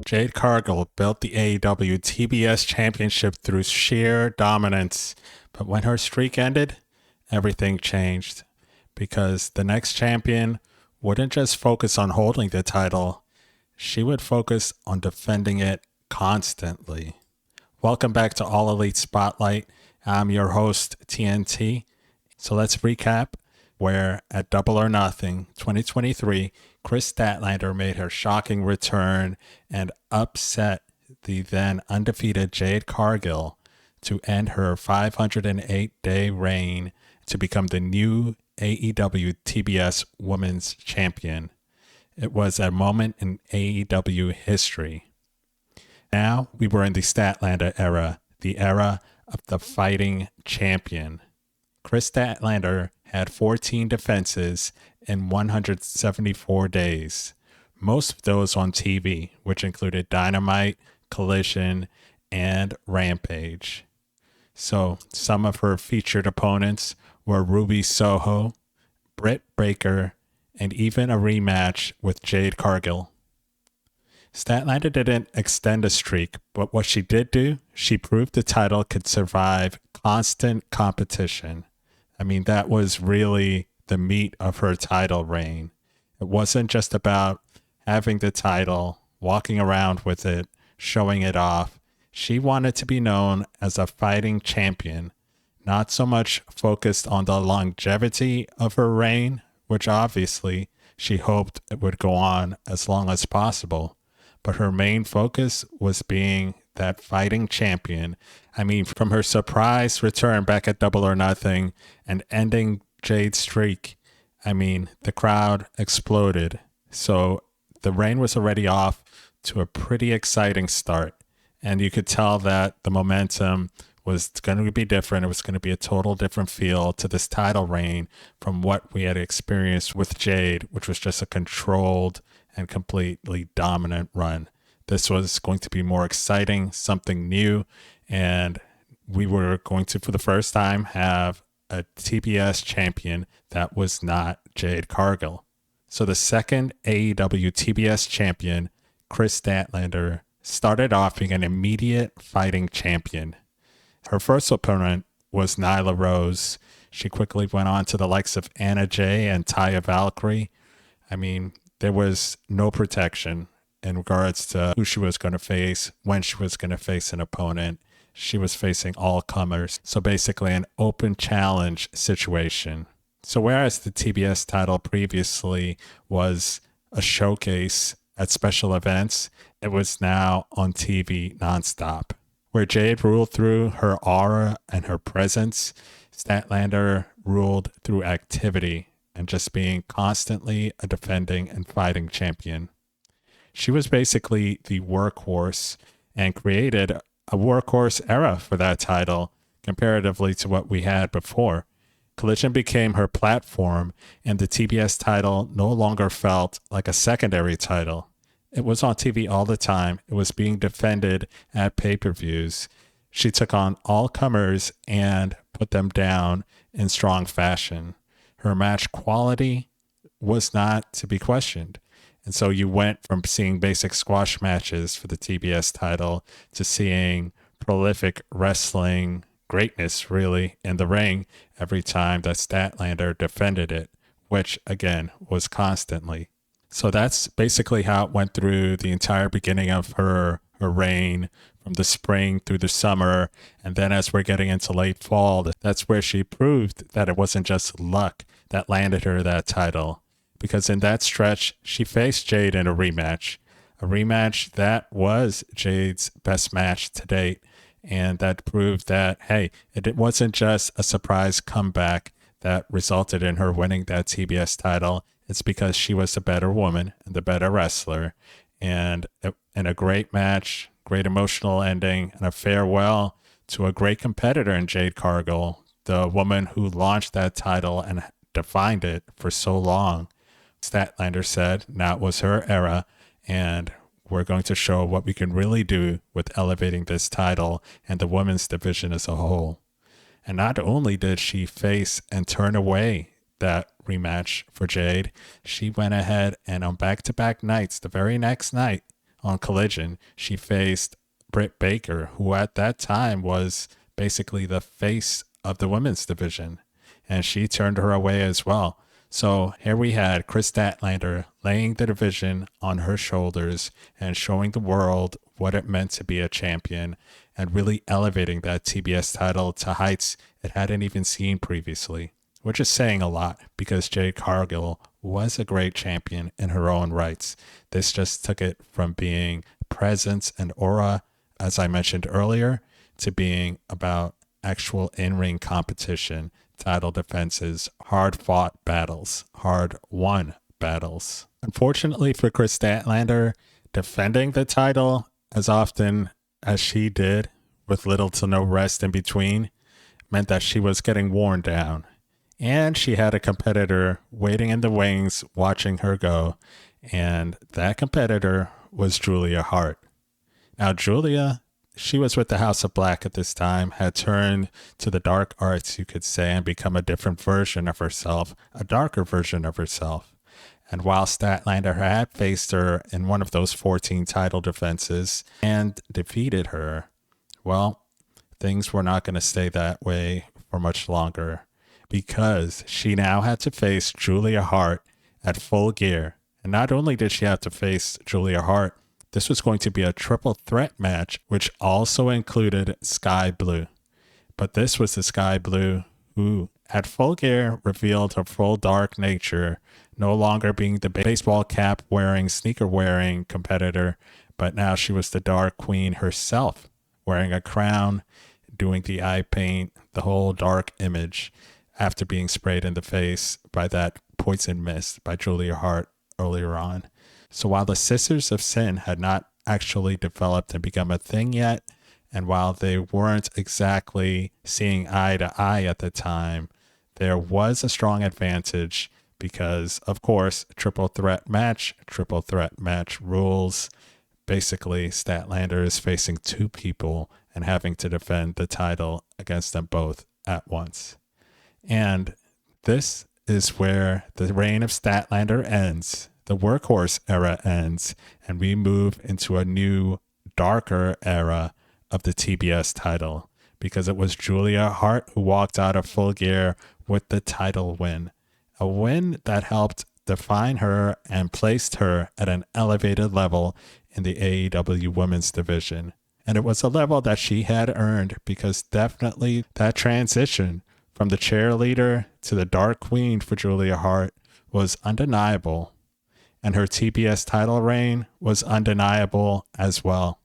Jade Cargill built the AEW TBS Championship through sheer dominance. But when her streak ended, everything changed. Because the next champion wouldn't just focus on holding the title, she would focus on defending it constantly. Welcome back to All Elite Spotlight. I'm your host, TNT. So let's recap where at Double or Nothing 2023, Kris Statlander made her shocking return and upset the then undefeated Jade Cargill to end her 508-day reign to become the new AEW TBS Women's Champion. It was a moment in AEW history. Now we were in the Statlander era, the era of the fighting champion. Kris Statlander had 14 defenses in 174 days, most of those on TV, which included Dynamite, Collision, and Rampage. So some of her featured opponents were Ruby Soho, Britt Baker, and even a rematch with Jade Cargill. Statlander didn't extend a streak, but what she did do, she proved the title could survive constant competition. I mean, that was really the meat of her title reign. It wasn't just about having the title, walking around with it, showing it off. She wanted to be known as a fighting champion, not so much focused on the longevity of her reign, which obviously she hoped it would go on as long as possible. But her main focus was being that fighting champion. I mean, from her surprise return back at Double or Nothing and ending Jade's streak, I mean, the crowd exploded. So the reign was already off to a pretty exciting start. And you could tell that the momentum was going to be different. It was going to be a total different feel to this title reign from what we had experienced with Jade, which was just a controlled and completely dominant run. This was going to be more exciting, something new, and we were going to, for the first time, have a TBS champion that was not Jade Cargill. So the second AEW TBS champion, Kris Statlander, started off being an immediate fighting champion. Her first opponent was Nyla Rose. She quickly went on to the likes of Anna Jay and Taya Valkyrie. I mean, there was no protection in regards to who she was going to face, when she was going to face an opponent. She was facing all comers. So basically an open challenge situation. So whereas the TBS title previously was a showcase at special events, it was now on TV nonstop. Where Jade ruled through her aura and her presence, Statlander ruled through activity and just being constantly a defending and fighting champion. She was basically the workhorse and created a workhorse era for that title comparatively to what we had before. Collision became her platform, and the TBS title no longer felt like a secondary title. It was on TV all the time. It was being defended at pay-per-views. She took on all comers and put them down in strong fashion. Her match quality was not to be questioned. And so you went from seeing basic squash matches for the TBS title to seeing prolific wrestling greatness, really, in the ring every time that Statlander defended it, which, again, was constantly. So that's basically how it went through the entire beginning of her reign, from the spring through the summer. And then as we're getting into late fall, that's where she proved that it wasn't just luck that landed her that title. Because in that stretch, she faced Jade in a rematch that was Jade's best match to date. And that proved that, hey, it wasn't just a surprise comeback that resulted in her winning that TBS title. It's because she was the better woman and the better wrestler. And in a great match, great emotional ending, and a farewell to a great competitor in Jade Cargill, the woman who launched that title and defined it for so long. Statlander said now it was her era, and we're going to show what we can really do with elevating this title and the women's division as a whole. And not only did she face and turn away that rematch for Jade, she went ahead and on back-to-back nights, the very next night, on Collision, she faced Britt Baker, who at that time was basically the face of the women's division, and she turned her away as well. So here we had Kris Statlander laying the division on her shoulders and showing the world what it meant to be a champion and really elevating that TBS title to heights it hadn't even seen previously, which is saying a lot because Jade Cargill was a great champion in her own rights. This just took it from being presence and aura, as I mentioned earlier, to being about actual in-ring competition, title defenses, hard-fought battles, hard-won battles. Unfortunately for Kris Statlander, defending the title as often as she did, with little to no rest in between, meant that she was getting worn down. And she had a competitor waiting in the wings watching her go, and that competitor was Julia Hart. Now, Julia, she was with the House of Black at this time, had turned to the dark arts, you could say, and become a different version of herself, a darker version of herself. And while Statlander had faced her in one of those 14 title defenses and defeated her, well, things were not going to stay that way for much longer, because she now had to face Julia Hart at Full Gear. And not only did she have to face Julia Hart, this was going to be a triple threat match, which also included Sky Blue. But this was the Sky Blue who, at Full Gear, revealed her full dark nature, no longer being the baseball cap wearing, sneaker wearing competitor, but now she was the Dark Queen herself, wearing a crown, doing the eye paint, the whole dark image, after being sprayed in the face by that poison mist by Julia Hart earlier on. So while the Sisters of Sin had not actually developed and become a thing yet, and while they weren't exactly seeing eye to eye at the time, there was a strong advantage because, of course, triple threat match rules. Basically, Statlander is facing two people and having to defend the title against them both at once. And this is where the reign of Statlander ends. The workhorse era ends, and we move into a new, darker era of the TBS title, because it was Julia Hart who walked out of Full Gear with the title win. A win that helped define her and placed her at an elevated level in the AEW women's division. And it was a level that she had earned, because definitely that transition from the cheerleader to the Dark Queen for Julia Hart was undeniable. And her TBS title reign was undeniable as well.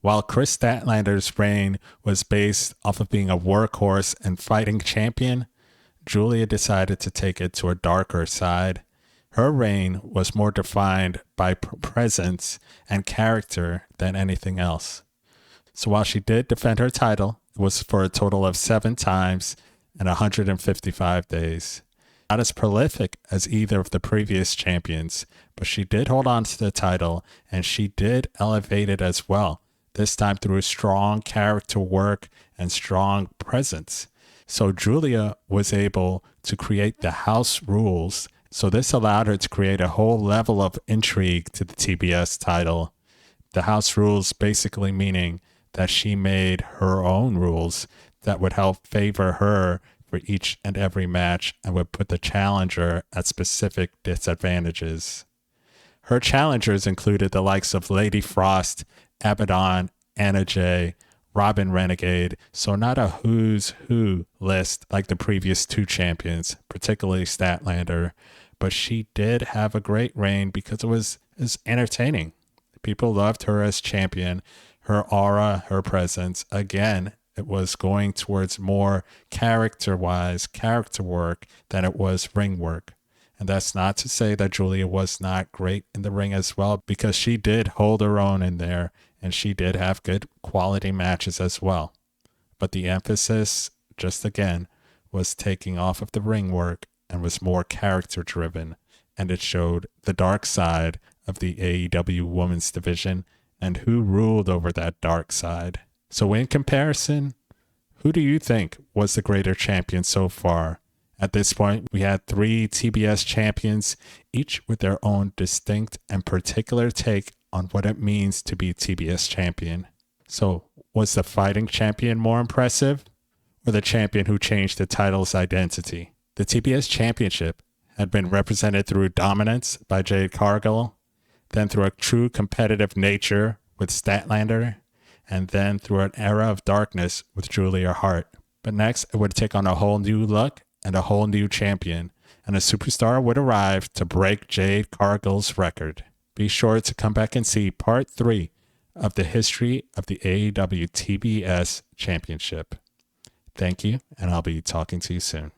While Kris Statlander's reign was based off of being a workhorse and fighting champion, Julia decided to take it to a darker side. Her reign was more defined by presence and character than anything else. So while she did defend her title, it was for a total of 7 times and 155 days. Not as prolific as either of the previous champions, but she did hold on to the title, and she did elevate it as well, this time through strong character work and strong presence. So Julia was able to create the house rules. So this allowed her to create a whole level of intrigue to the TBS title. The house rules basically meaning that she made her own rules that would help favor her for each and every match and would put the challenger at specific disadvantages. Her challengers included the likes of Lady Frost, Abaddon, Anna Jay, Robin Renegade, so not a who's who list like the previous 2 champions, particularly Statlander, but she did have a great reign because it was entertaining. People loved her as champion, her aura, her presence. Again, it was going towards more character-wise, character work than it was ring work. And that's not to say that Julia was not great in the ring as well, because she did hold her own in there, and she did have good quality matches as well. But the emphasis, just again, was taking off of the ring work and was more character-driven, and it showed the dark side of the AEW women's division and who ruled over that dark side. So in comparison, who do you think was the greater champion so far? At this point, we had 3 TBS champions, each with their own distinct and particular take on what it means to be TBS champion. So, was the fighting champion more impressive, or the champion who changed the title's identity? The TBS Championship had been represented through dominance by Jade Cargill, then through a true competitive nature with Statlander, and then through an era of darkness with Julia Hart. But next, it would take on a whole new look and a whole new champion, and a superstar would arrive to break Jade Cargill's record. Be sure to come back and see part 3 of the history of the AEW TBS Championship. Thank you, and I'll be talking to you soon.